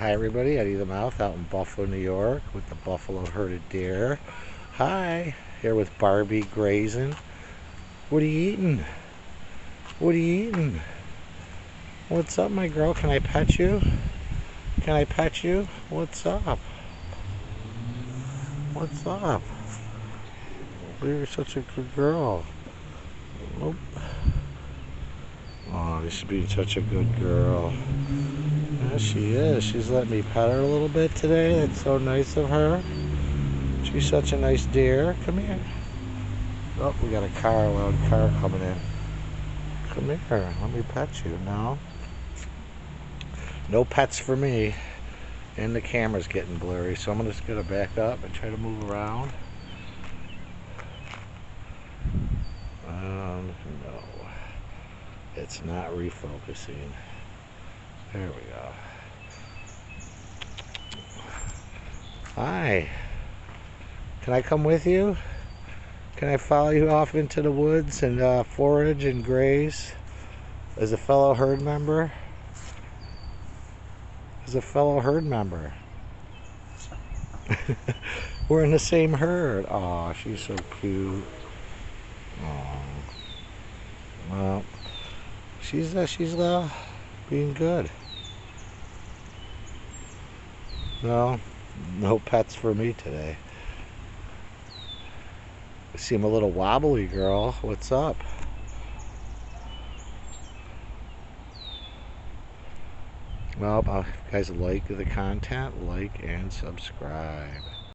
Hi everybody, Eddie the Mouth out in Buffalo, New York with the Buffalo Herded Deer. Hi, here with Barbie grazing. What are you eating? What are you eating? What's up, my girl? Can I pet you? Can I pet you? What's up? What's up? You're such a good girl. Oh, oh, she's being such a good girl. Yeah, she is. She's letting me pet her a little bit today. That's so nice of her. She's such a nice deer. Come here. Oh, we got a loud car coming in. Come here, let me pet you. No? No pets for me. And the camera's getting blurry, so I'm just gonna back up and try to move around. No. It's not refocusing. There we go. Hi. Can I come with you? Can I follow you off into the woods and forage and graze as a fellow herd member? As a fellow herd member. We're in the same herd. Aw, she's so cute. Aw. Well, she's being good. No pets for me today. You seem a little wobbly, girl. What's up? Well, if you guys like the content, like and subscribe.